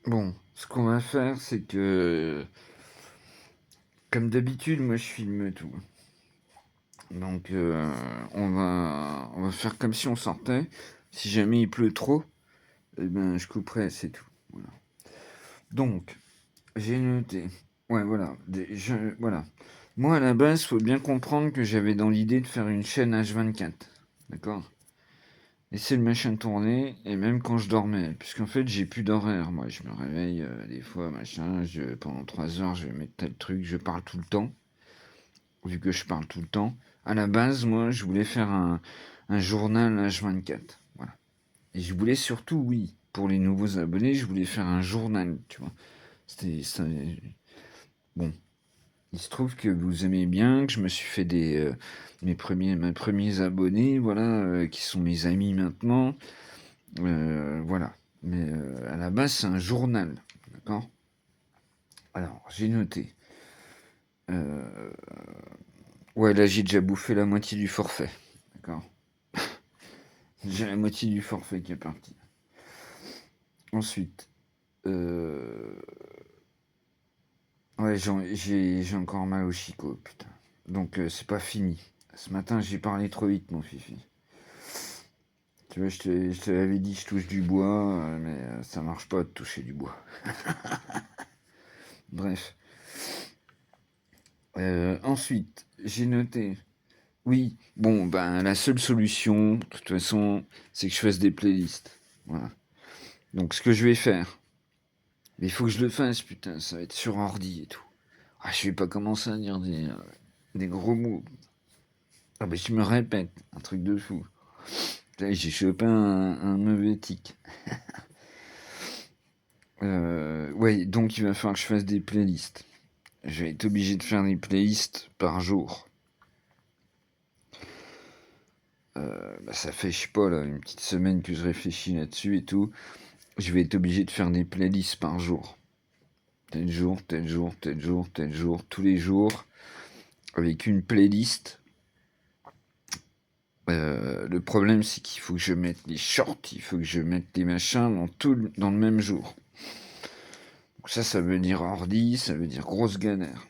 Bon, ce qu'on va faire, c'est que, comme d'habitude, moi je filme tout. Donc, on va faire comme si on sortait. Si jamais il pleut trop, eh ben, je couperai, c'est tout. Voilà. Donc, j'ai noté. Ouais, voilà. Voilà. Moi, à la base, faut bien comprendre que j'avais dans l'idée de faire une chaîne H24. D'accord? Laisser le machin tourner, et même quand je dormais. Puisqu'en fait, j'ai plus d'horaire. Moi, je me réveille des fois, machin. Pendant 3 heures, je vais mettre tel truc. Je parle tout le temps. Vu que je parle tout le temps. À la base, moi, je voulais faire un journal H24. Voilà. Et je voulais surtout, oui, pour les nouveaux abonnés, je voulais faire un journal, tu vois. C'était ça. Bon, il se trouve que vous aimez bien, que je me suis fait mes premiers abonnés, voilà, qui sont mes amis maintenant. Voilà. Mais à la base, c'est un journal, d'accord. Alors, j'ai noté. Euh, ouais, là, j'ai déjà bouffé la moitié du forfait, d'accord. J'ai la moitié du forfait qui est parti. Ensuite, euh, ouais, j'ai encore mal au chicot, putain. Donc, c'est pas fini. Ce matin, j'ai parlé trop vite, mon fifi. Tu vois, je te l'avais dit, je touche du bois, mais ça marche pas de toucher du bois. Bref. Ensuite, j'ai noté. Oui, bon, ben, la seule solution, de toute façon, c'est que je fasse des playlists. Voilà. Donc, ce que je vais faire, mais il faut que je le fasse, putain, ça va être sur ordi et tout. Ah, je vais pas commencer à dire des gros mots. Ah, ben, je me répète, un truc de fou. Putain, j'ai chopé un mauvais tic. Ouais, donc il va falloir que je fasse des playlists. Je vais être obligé de faire des playlists par jour. Bah, ça fait, je sais pas, là, une petite semaine que je réfléchis là-dessus et tout. Je vais être obligé de faire des playlists par jour. Tel jour, tel jour, tel jour, tel jour, tous les jours, avec une playlist. Le problème, c'est qu'il faut que je mette les shorts, il faut que je mette les machins dans le même jour. Donc ça veut dire ordi, ça veut dire grosse galère.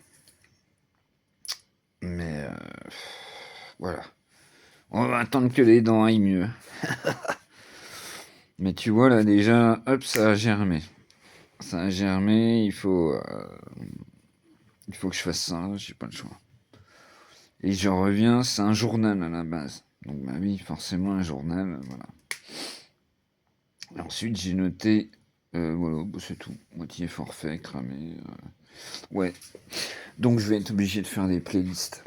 Mais voilà. On va attendre que les dents aillent mieux. Mais tu vois, là, déjà, hop, ça a germé. Ça a germé, il faut que je fasse ça, j'ai pas le choix. Et je reviens, c'est un journal à la base. Donc, bah oui, forcément, un journal, voilà. Et ensuite, j'ai noté, voilà, bah, c'est tout. Moitié forfait, cramé. Ouais. Donc, je vais être obligé de faire des playlists.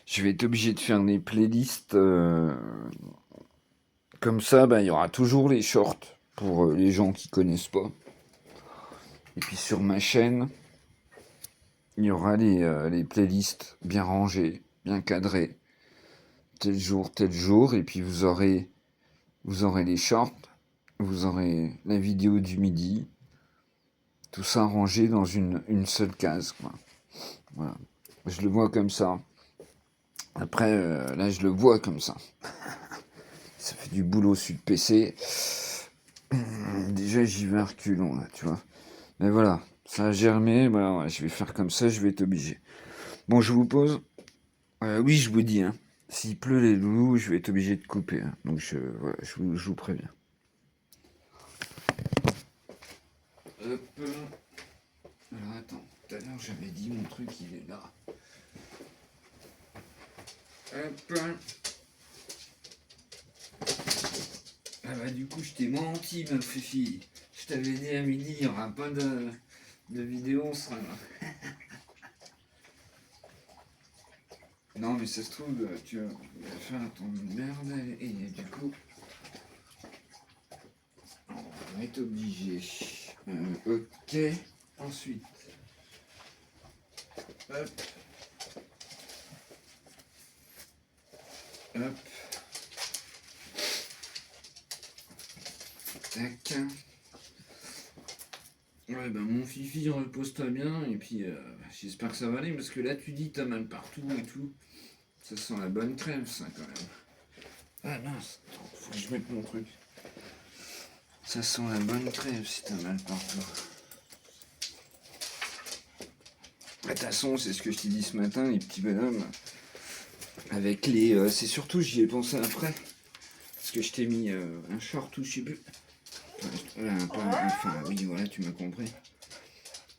Je vais être obligé de faire des playlists. Comme ça, bah, il y aura toujours les shorts pour les gens qui connaissent pas. Et puis sur ma chaîne, il y aura les playlists bien rangées, bien cadrées. Tel jour, et puis vous aurez les shorts, vous aurez la vidéo du midi, tout ça rangé dans une seule case, quoi. Voilà. Je le vois comme ça. Après, là, je le vois comme ça. Ça fait du boulot sur le PC. Déjà, j'y vais à reculons, là, tu vois. Mais voilà, ça a germé, voilà, ouais, je vais faire comme ça, je vais être obligé. Bon, je vous pose. Oui, je vous dis, hein. S'il pleut les loulous, je vais être obligé de couper, hein. Donc, voilà, je vous préviens. Hop. Alors, attends. Tout à l'heure, j'avais dit mon truc, il est là. Hop. Ah bah, du coup, je t'ai menti, ma fifi. Je t'avais dit à midi, il n'y aura pas de vidéo, on sera là. Non, mais ça se trouve, tu vas faire ton merde, et du coup, on va être obligé. Ok. Ensuite, hop, hop, tac. Ouais, ben mon fifi, repose-toi bien, et puis j'espère que ça va aller, parce que là, tu dis t'as mal partout et tout. Ça sent la bonne crème, ça, quand même. Ah mince, attends, faut que je mette mon truc. Ça sent la bonne crève si t'as mal partout. De toute façon, c'est ce que je t'ai dit ce matin, les petits bonhommes. Avec les... c'est surtout, j'y ai pensé après. Parce que je t'ai mis un short ou je sais plus. Enfin, oui, voilà, tu m'as compris.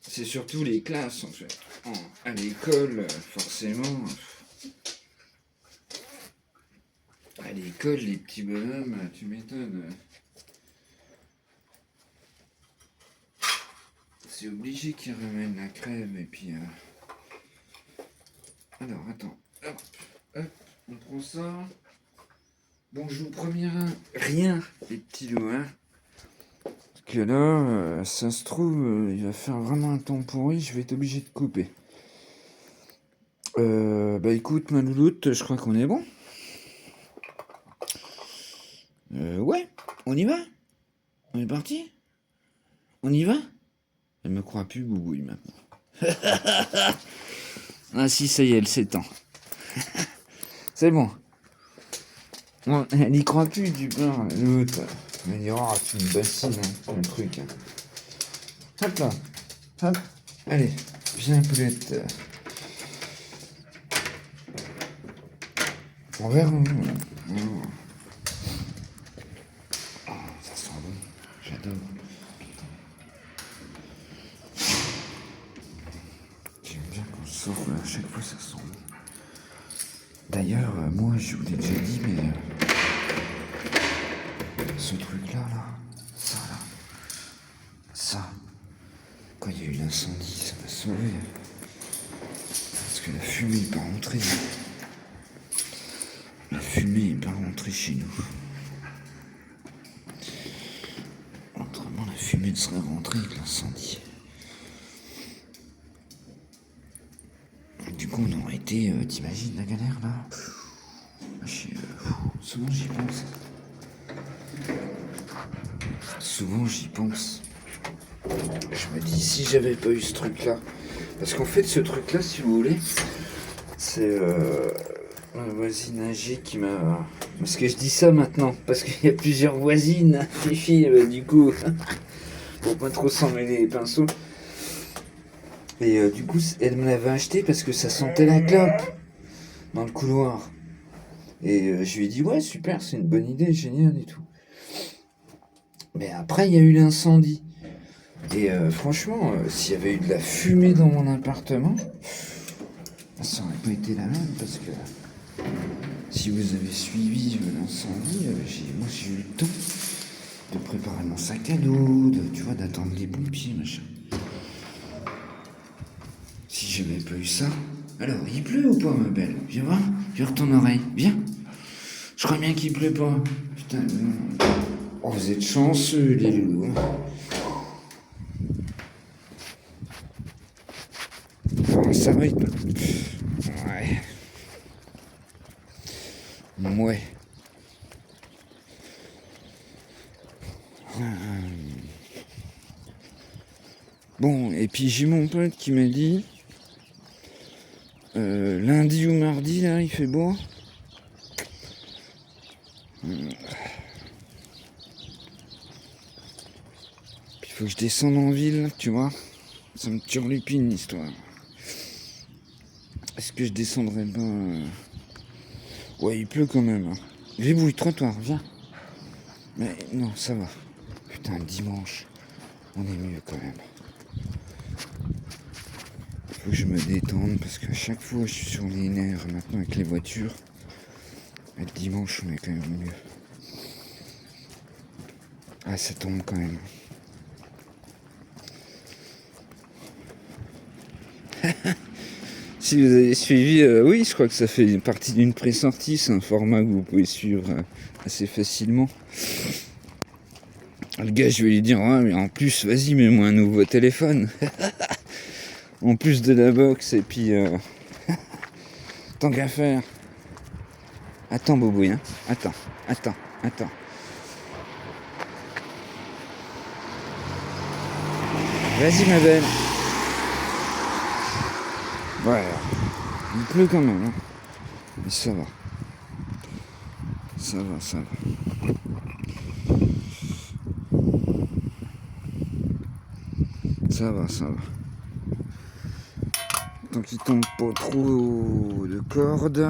C'est surtout les classes, en fait. À l'école, forcément... À l'école, les petits bonhommes, tu m'étonnes. C'est obligé qu'ils ramènent la crève et puis... Alors, attends. Hop, hop, on prend ça. Bon, je vous promets rien, les petits loups, hein. Parce que là, ça se trouve, il va faire vraiment un temps pourri, je vais être obligé de couper. Bah écoute, ma louloute, je crois qu'on est bon. Ouais, on y va? On est parti? On y va? Elle me croit plus, boubouille, maintenant. Ah si, ça y est, elle s'étend. C'est bon. Non, elle n'y croit plus, du pain, l'autre. Elle dit, oh, c'est une bassine, hein, un truc. Hein. Hop là. Hop. Allez, viens, poulette. On verra. Oh, ça sent bon. J'adore. J'aime bien qu'on sort à chaque fois, ça sent bon. D'ailleurs, moi, je vous l'ai déjà dit, mais ce truc-là, ça, quand il y a eu l'incendie, ça m'a sauvé. Parce que la fumée n'est pas rentrée. La fumée n'est pas rentrée chez nous. Autrement, la fumée ne serait rentrée avec l'incendie. Du coup, on aurait été, t'imagines la galère là? Souvent j'y pense. Souvent j'y pense. Je me dis, si j'avais pas eu ce truc là. Parce qu'en fait, ce truc là, si vous voulez, c'est ma voisine âgée qui m'a. Parce que je dis ça maintenant, parce qu'il y a plusieurs voisines, les filles, du coup, pour pas trop s'en mêler les pinceaux. Et du coup, elle me l'avait acheté parce que ça sentait la clope dans le couloir. Et je lui ai dit, ouais, super, c'est une bonne idée, génial et tout. Mais après, il y a eu l'incendie. Et franchement, s'il y avait eu de la fumée dans mon appartement, ça aurait pas été la même parce que si vous avez suivi l'incendie, moi j'ai eu le temps de préparer mon sac à dos, tu vois, d'attendre les pompiers, machin. Si j'avais pas eu ça, alors il pleut ou pas, ma belle? Viens voir, viens ton oreille, viens. Je crois bien qu'il pleut pas. Putain, oh, vous êtes chanceux, les loulous. Oh, ça va être... Ouais. Ouais. Bon, et puis j'ai mon pote qui m'a dit... lundi ou mardi, là, il fait beau. Il faut que je descende en ville, tu vois. Ça me turlupine l'histoire. Est-ce que je descendrai pas Ouais, il pleut quand même. Hein. Gribouille, trottoir, viens. Mais non, ça va. Putain, dimanche, on est mieux quand même. Faut que je me détende parce qu'à chaque fois je suis sur les nerfs maintenant avec les voitures. Et le dimanche, on est quand même mieux. Ah, ça tombe quand même. Si vous avez suivi, oui, je crois que ça fait partie d'une pré-sortie. C'est un format que vous pouvez suivre assez facilement. Le gars, je vais lui dire, ouais, mais en plus, vas-y, mets-moi un nouveau téléphone. En plus de la box, et puis, tant qu'à faire. Attends, Bobouille, hein. Attends. Vas-y, ma belle. Ouais, il pleut quand même, hein. Mais ça va. Ça va. Ça va, ça va. Tant qu'il tombe pas trop de cordes.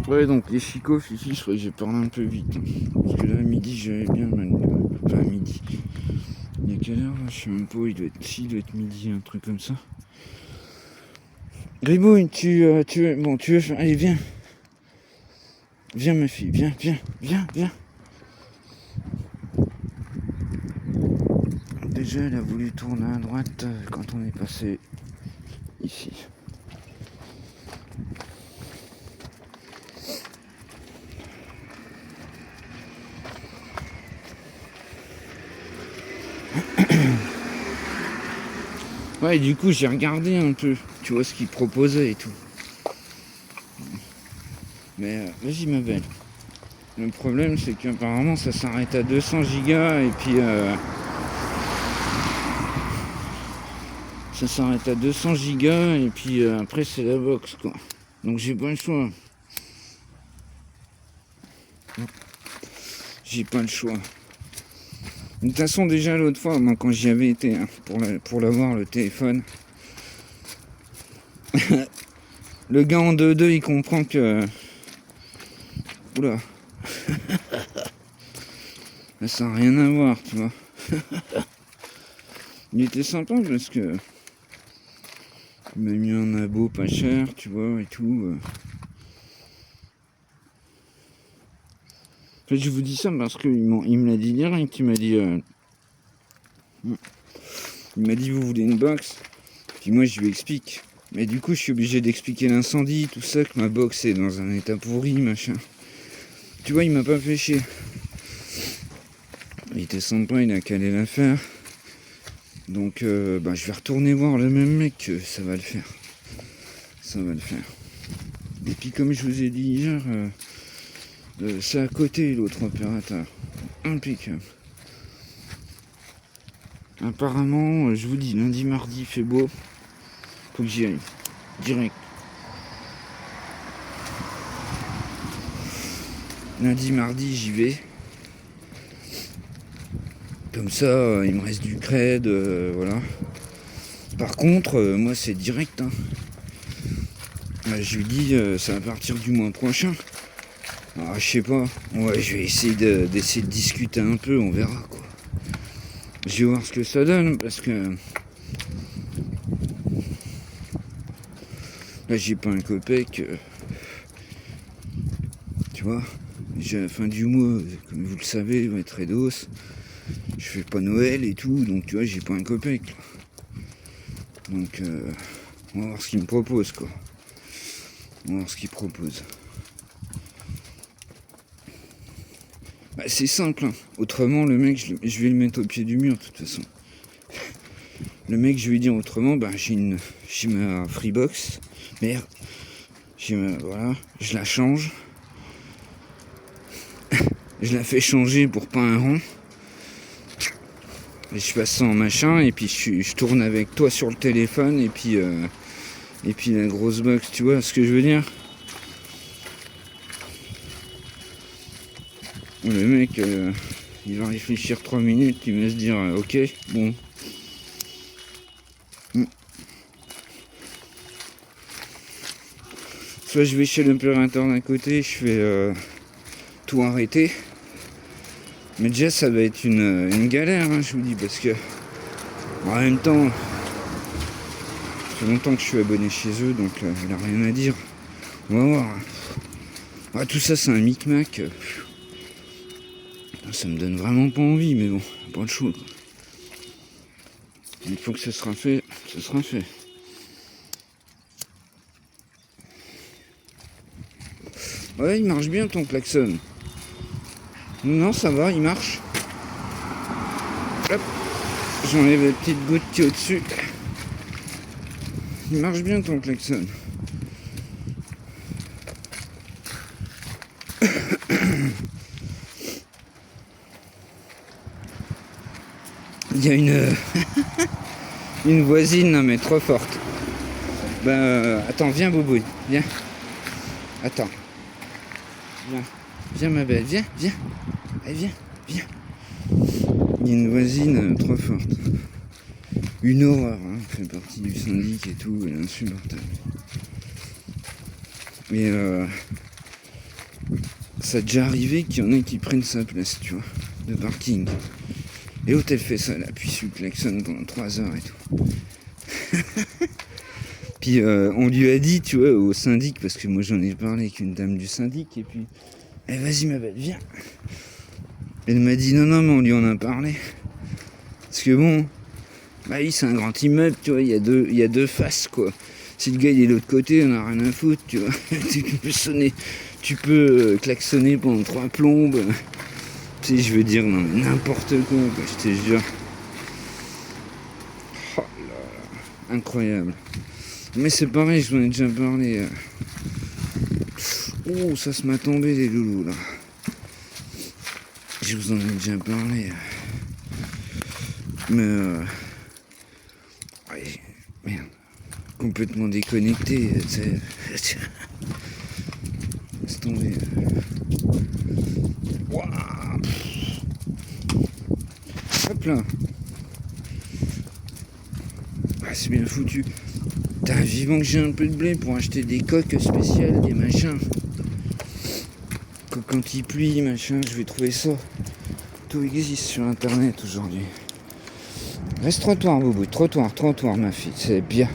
Ouais, donc les chicots, Fifi, je crois que j'ai parlé un peu vite. Parce que là, à midi, j'avais bien mal. Enfin, à midi. Il y a quelle heure là? Je sais même pas, il doit être midi, un truc comme ça. Gribouille, tu veux faire... Allez, viens. Viens, ma fille, viens. Déjà, elle a voulu tourner à droite quand on est passé ici. Ouais, du coup, j'ai regardé un peu, tu vois, ce qu'ils proposaient et tout. Mais vas-y, ma belle. Le problème, c'est qu'apparemment, ça s'arrête à 200 gigas et puis... ça s'arrête à 200 gigas et puis après, c'est la box, quoi. Donc, j'ai pas le choix. J'ai pas le choix. De toute façon, déjà, l'autre fois, moi, quand j'y avais été, hein, pour l'avoir, le téléphone... Le gars en 2-2, il comprend que... Oula. Ça n'a rien à voir, tu vois. Il était sympa parce que... Il m'a mis un abo pas cher, tu vois, et tout. En fait, je vous dis ça parce qu'il me l'a dit direct. Il m'a dit... Il m'a dit, vous voulez une box? Puis moi, je lui explique. Mais du coup, je suis obligé d'expliquer l'incendie, tout ça, que ma box est dans un état pourri, machin. Tu vois, il m'a pas fait chier. Il était sympa, il a calé l'affaire. Donc, je vais retourner voir le même mec, ça va le faire. Ça va le faire. Et puis, comme je vous ai dit hier, c'est à côté, l'autre opérateur. Impeccable. Apparemment, je vous dis, lundi, mardi, il fait beau. Faut que j'y aille. Direct. Lundi, mardi, j'y vais. Comme ça, il me reste du cred, voilà. Par contre, moi, c'est direct. Hein. Je lui dis, c'est à partir du mois prochain. Alors, je sais pas. Ouais, je vais essayer de discuter un peu, on verra, quoi. Je vais voir ce que ça donne, parce que... Là, j'ai pas un copec. Tu vois, j'ai la fin du mois, comme vous le savez, va être Eidos. Je fais pas Noël et tout, donc tu vois, j'ai pas un copec. Là. Donc, on va voir ce qu'il me propose, quoi. On va voir ce qu'il propose. Bah, c'est simple, hein. Autrement, le mec, je vais le mettre au pied du mur, de toute façon. Le mec, je vais lui dire autrement, j'ai ma Freebox. Merde. Voilà, je la change. Je la fais changer pour pas un rond. Et je passe ça en machin, et puis je tourne avec toi sur le téléphone, et puis la grosse box, tu vois ce que je veux dire? Le mec, il va réfléchir 3 minutes, il va se dire, ok, bon. Soit je vais chez l'opérateur d'un côté, je fais tout arrêter. Mais déjà, ça va être une galère, hein, je vous dis, parce que en même temps, ça fait longtemps que je suis abonné chez eux, donc il n'a rien à dire. On va voir. Ah, tout ça, c'est un micmac. Ça me donne vraiment pas envie, mais bon, pas le choix. Une fois que ce sera fait, ce sera fait. Ouais, il marche bien ton klaxon. Non, ça va, il marche. Hop, j'enlève la petite goutte qui est au-dessus. Il marche bien ton klaxon. Il y a une voisine, mais trop forte. Attends, viens Boubouille, viens. Attends. Viens ma belle, viens. Allez, viens. Il y a une voisine trop forte. Une horreur, hein, fait partie du syndic et tout, elle est insupportable. Mais ça a déjà arrivé qu'il y en ait qui prennent sa place, tu vois, de parking. Et l'autre elle fait ça, elle appuie sur le klaxon pendant 3 heures et tout. Puis on lui a dit, tu vois, au syndic, parce que moi j'en ai parlé avec une dame du syndic, et puis, vas-y ma belle, viens. Elle m'a dit, non, mais on lui en a parlé. Parce que bon, bah oui, c'est un grand immeuble, tu vois, il y a deux faces, quoi. Si le gars il est de l'autre côté, on a rien à foutre, tu vois. Tu peux klaxonner pendant 3 plombes. Tu sais, je veux dire, non, n'importe quoi, je te jure. Oh là là, incroyable. Mais c'est pareil, je vous en ai déjà parlé. Oh, ça se m'a tombé les loulous là. Je vous en ai déjà parlé. Mais ouais, merde. Complètement déconnecté, tu sais. Laisse tomber. Wow. Hop là. Ah, c'est bien foutu. T'as vivant que j'ai un peu de blé pour acheter des coques spéciales, des machins. Quand il pluie, machin, je vais trouver ça. Tout existe sur internet aujourd'hui. Reste trottoir, Boubou, trottoir, ma fille, c'est bien.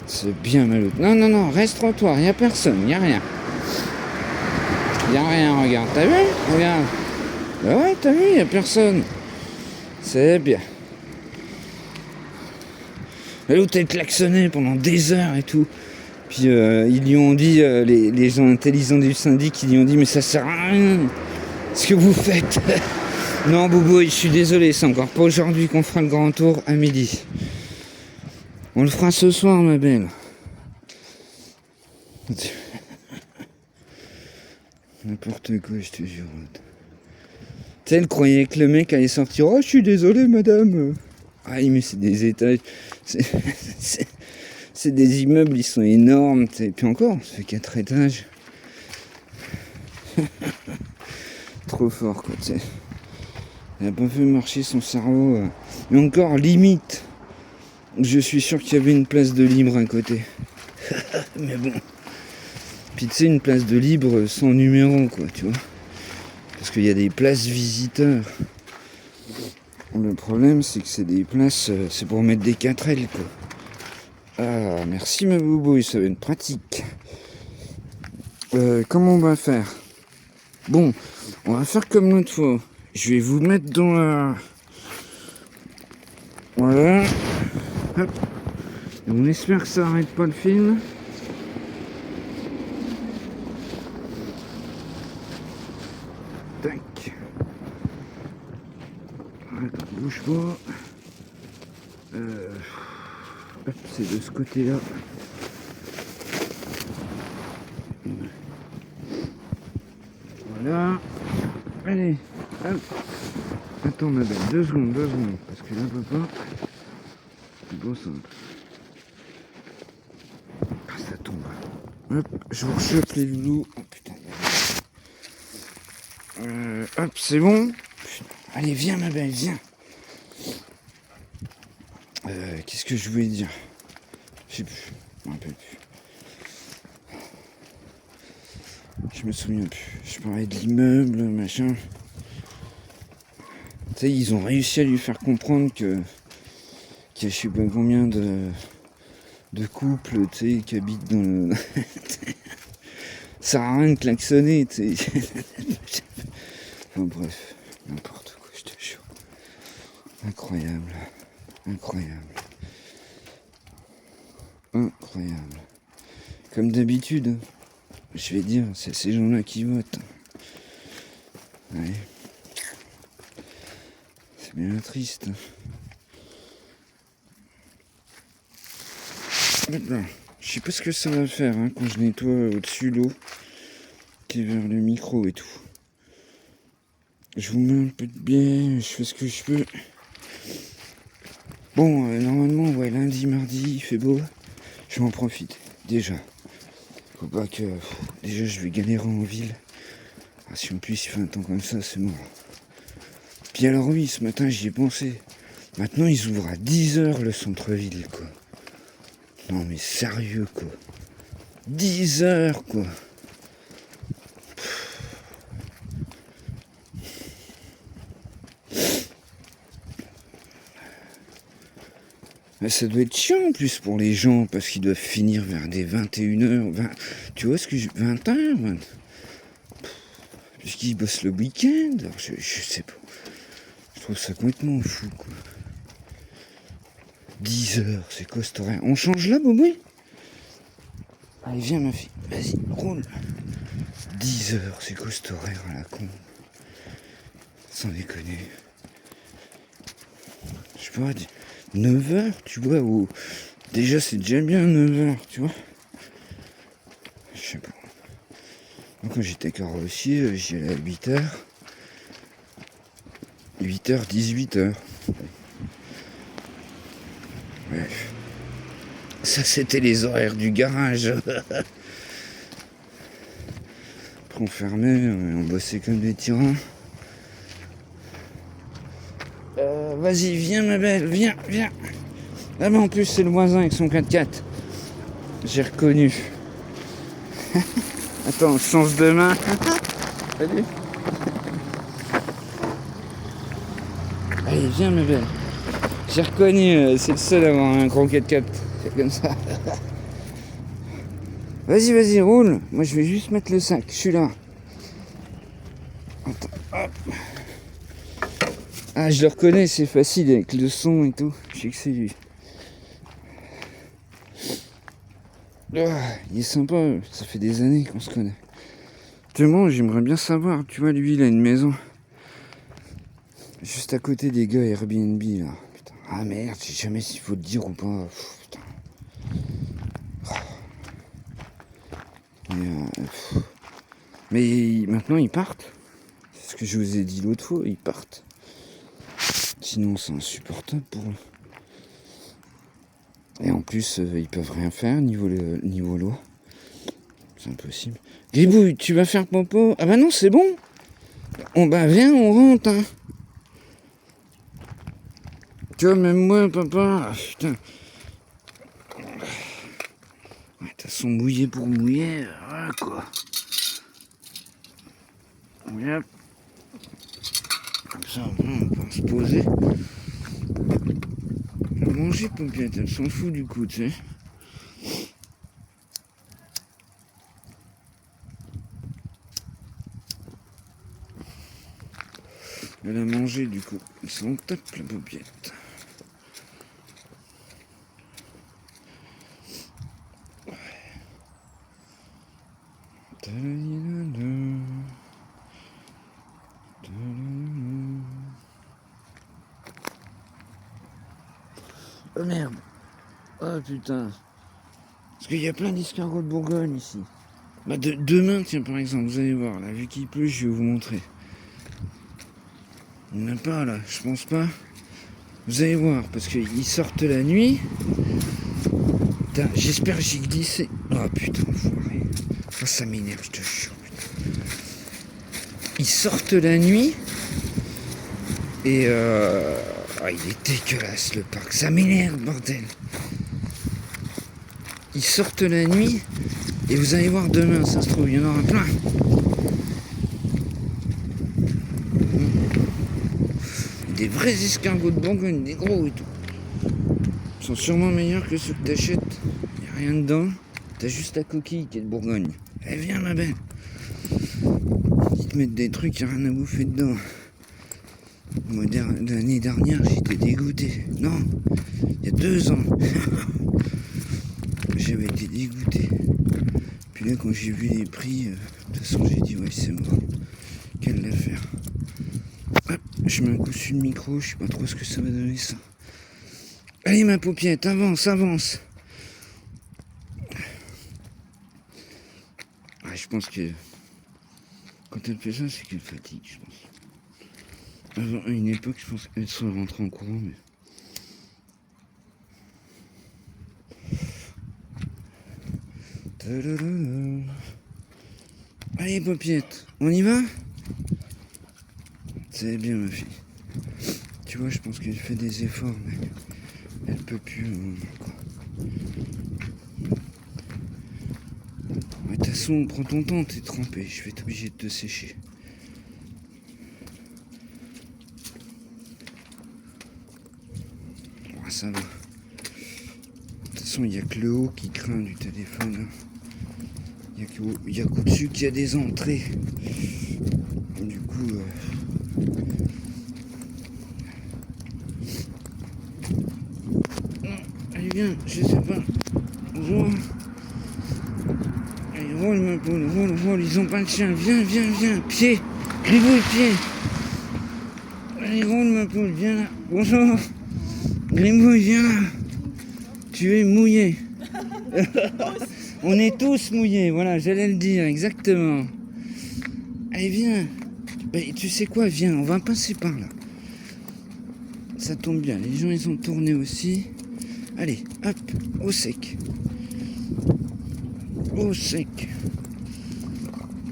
C'est bien, Malou. Non, reste trottoir, y a personne, y a rien. Y a rien, regarde, t'as vu? Regarde. Bah ouais, t'as vu, y a personne. C'est bien. Malou, t'as klaxonné pendant des heures et tout. Puis ils lui ont dit, les gens intelligents du syndic, ils lui ont dit, mais ça sert à rien. Ce que vous faites. Non, Boubou, je suis désolé, c'est encore pas aujourd'hui qu'on fera le grand tour à midi. On le fera ce soir, ma belle. N'importe quoi, je te jure. Tu sais, elle croyait que le mec allait sortir. Oh, je suis désolé, madame. Ah, mais c'est des étages. C'est des immeubles, ils sont énormes. Et puis encore, ça fait 4 étages. Trop fort, quoi, tu sais. Elle a pas fait marcher son cerveau. Mais encore, limite. Je suis sûr qu'il y avait une place de libre à côté. Mais bon. Puis tu sais, une place de libre sans numéro, quoi, tu vois. Parce qu'il y a des places visiteurs. Le problème, c'est que c'est des places, c'est pour mettre des 4L, quoi. Ah, merci ma boubouille, ça va être pratique. Comment on va faire? Bon, on va faire comme l'autre fois. Je vais vous mettre dans la... Voilà. Hop. Et on espère que ça arrête pas le film. Tac. Attends, bouge pas. Hop, c'est de ce côté-là. Voilà. Allez, hop. Attends ma belle, 2 secondes, parce que là papa, c'est pas simple. Ah, ça tombe. Hop, je vous rechoppe les loulous. Oh putain. Hop, c'est bon. Allez, viens ma belle, viens. Qu'est-ce que je voulais dire? Je sais plus, je me rappelle plus. Je me souviens plus. Je parlais de l'immeuble, machin. Tu sais, ils ont réussi à lui faire comprendre qu'il y a je sais pas combien de couples, tu sais, qui habitent dans le... Ça sert à rien de klaxonner, tu sais. Enfin bref, n'importe quoi, je te jure. Incroyable. Comme d'habitude, je vais dire, c'est ces gens-là qui votent. Ouais. C'est bien triste. Maintenant, je sais pas ce que ça va faire hein, quand je nettoie au-dessus l'eau qui est vers le micro et tout. Je vous mets un peu de bien, je fais ce que je peux. Bon, normalement, ouais, lundi, mardi, il fait beau. Je vais en profiter, déjà. Faut pas que... Déjà, je vais galérer en ville. Ah, si en plus il fait un temps comme ça, c'est mort. Puis alors oui, ce matin j'y ai pensé. Maintenant ils ouvrent à 10h le centre-ville, quoi. Non mais sérieux, quoi. 10h, quoi. Mais ça doit être chiant en plus pour les gens parce qu'ils doivent finir vers des 21h. Tu vois ce que 20h, puisqu'ils bossent le week-end. Alors, je sais pas. Je trouve ça complètement fou, quoi. 10h, c'est quoi cet horaire? On change là, Bobo? Allez, viens, ma fille. Vas-y, roule. 10h, c'est quoi cet horaire à la con? Sans déconner. Je sais pas, 9h, tu vois, ou... Déjà, c'est déjà bien 9h, tu vois. Je sais pas. Moi, quand j'étais carrossier, j'y allais à 8h. 8h, 18h. Bref. Ça, c'était les horaires du garage. Après, on fermait, on bossait comme des tyrans. Vas-y, viens, ma belle, viens. Ah, mais en plus, c'est le voisin avec son 4x4. J'ai reconnu. Attends, on change de main. Salut. Allez, viens, ma belle. J'ai reconnu, c'est le seul à avoir un gros 4x4. C'est comme ça. Vas-y, roule. Moi, je vais juste mettre le sac. Je suis là. Attends, hop. Ah, je le reconnais, c'est facile avec le son et tout. Je sais que c'est lui. Ah, il est sympa, ça fait des années qu'on se connaît. Tellement, j'aimerais bien savoir. Tu vois, lui, il a une maison juste à côté des gars Airbnb, là. Putain. Ah merde, je sais jamais s'il faut le dire ou pas. Putain. Mais maintenant, ils partent. C'est ce que je vous ai dit l'autre fois, ils partent. Sinon, c'est insupportable pour eux. Et en plus, ils peuvent rien faire niveau loi. C'est impossible. Gribouille, tu vas faire popo? Ah bah non, c'est bon. Bah viens, on rentre, hein. Tu vois, même moi, papa, putain. Ouais, t'as son mouillé pour mouiller, voilà quoi. Yep. Comme ça, on peut se poser. Elle a mangé, Popiette, elle s'en fout du coup, tu sais. Elle a mangé du coup, elle s'en tape la Popiette. Oh merde. Oh putain. Parce qu'il y a plein d'escargots de Bourgogne ici. Bah demain, tiens par exemple, vous allez voir, là, vu qu'il pleut, je vais vous montrer. Il n'y en a pas là, je pense pas. Vous allez voir, parce qu'ils sortent la nuit. Putain, j'espère que j'ai glissé. Oh putain, enfoiré. Oh, ça m'énerve, je te jure. Ils sortent la nuit. Et oh, il est dégueulasse le parc. Ça m'énerve, bordel. Ils sortent la nuit. Et vous allez voir demain, ça se trouve, il y en aura plein. Des vrais escargots de Bourgogne, des gros et tout. Ils sont sûrement meilleurs que ceux que t'achètes. Il n'y a rien dedans. T'as juste la coquille qui est de Bourgogne. Eh viens ma belle. Ils te mettent des trucs, il n'y a rien à bouffer dedans. Moi, l'année dernière, j'étais dégoûté. Non, il y a 2 ans. J'avais été dégoûté. Puis là, quand j'ai vu les prix, de toute façon, j'ai dit, ouais, c'est mort. Quelle affaire. Hop, je mets un coup sur le micro, je sais pas trop ce que ça va donner, ça. Allez, ma paupiette, avance. Ah, je pense que quand elle fait ça, c'est qu'elle fatigue, je pense. À une époque, je pense qu'elle serait rentrée en courant, mais... Allez, paupiette, on y va? C'est bien, ma fille. Tu vois, je pense qu'elle fait des efforts, mais elle peut plus. Quoi. Mais de toute façon, prends ton temps, t'es trempé. Je vais être obligé de te sécher. Ouais, ça va. De toute façon, il n'y a que le haut qui craint du téléphone. Il n'y a qu'au-dessus qu'il y a des entrées. Du coup... Allez, viens, je sais pas. Bonjour. Allez, roule ma poule, roule, ils ont pas de chien. Viens, pied. Gribouille, pied. Allez, roule ma poule, viens là. Bonjour. Grimbouille, viens là. Tu es mouillé. On est tous mouillés, voilà, j'allais le dire, exactement. Allez, viens. Tu sais quoi, viens, on va passer par là. Ça tombe bien, les gens, ils ont tourné aussi. Allez, hop, au sec. Au sec.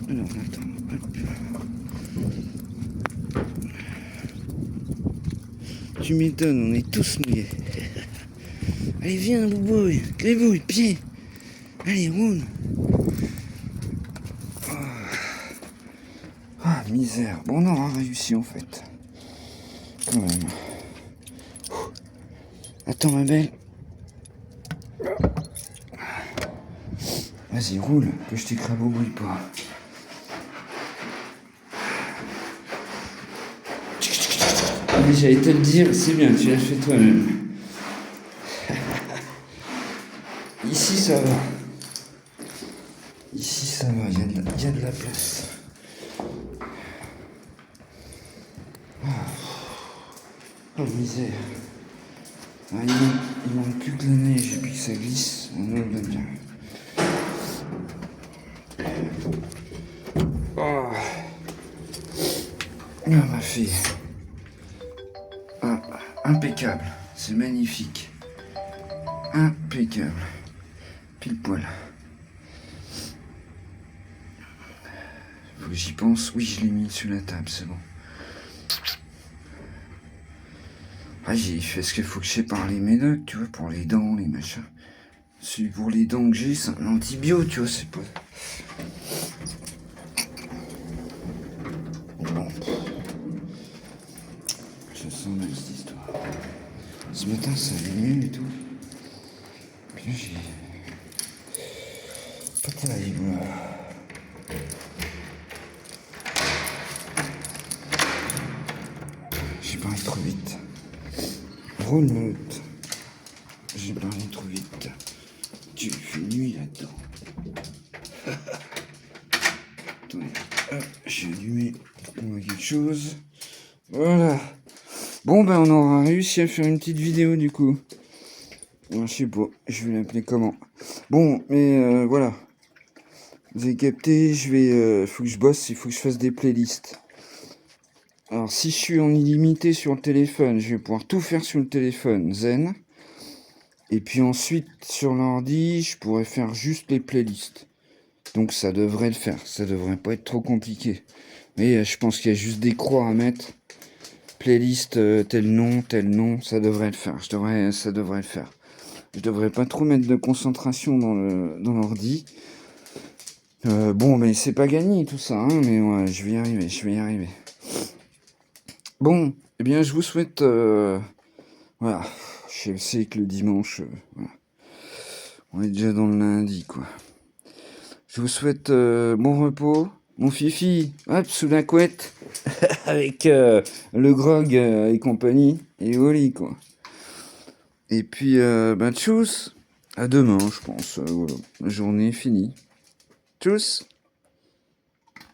Alors, attends, hop. Tu m'étonnes, on est tous mouillés. Allez, viens, boubouille, gribouille, pied. Allez, roule. Ah, misère. Bon, on aura réussi, en fait. Quand même. Attends, ma belle. Vas-y, roule, que je t'écrabouille pas. Mais j'allais te le dire, c'est bien, tu l'as fait toi-même. Ici, ça va. Ici, ça va, il y a de la place. Oh, misère. Ah, il manque plus que la neige et puis que ça glisse. On le bien. Oh. Ah, ma fille. Ah, impeccable. C'est magnifique. Impeccable. Pile poil. Faut que j'y pense. Oui, je l'ai mis sur la table, c'est bon. Ah, j'ai fait ce qu'il faut que je sépare les médocs, tu vois, pour les dents, les machins. Celui pour les dents que j'ai, c'est un antibio, tu vois, c'est pas... Bon. Je sens mal cette histoire. Ce matin, ça allait mieux et tout. Puis là, j'ai... Pas terrible. J'ai parlé trop vite. Remote. J'ai parlé trop vite. Tu fais nuit là-dedans. Attendez. Hop, j'ai allumé quelque chose. Voilà. Bon, ben, on aura réussi à faire une petite vidéo du coup. Je sais pas, je vais l'appeler comment. Bon, mais voilà. Vous avez capté, faut que je bosse, il faut que je fasse des playlists. Alors, si je suis en illimité sur le téléphone, je vais pouvoir tout faire sur le téléphone, zen. Et puis ensuite, sur l'ordi, je pourrais faire juste les playlists. Donc ça devrait le faire, ça devrait pas être trop compliqué. Mais je pense qu'il y a juste des croix à mettre. Playlist, tel nom, ça devrait le faire. Ça devrait le faire. Je devrais pas trop mettre de concentration dans l'ordi. Bon, mais c'est pas gagné tout ça, hein, mais ouais, je vais y arriver. Bon, eh bien, je vous souhaite... voilà, je sais que le dimanche, voilà. On est déjà dans le lundi, quoi. Je vous souhaite bon repos. Mon fifi, hop, sous la couette, avec le grog et compagnie, et au lit, quoi. Et puis, ben, tchuss, à demain, je pense. Voilà. La journée est finie. Tchuss.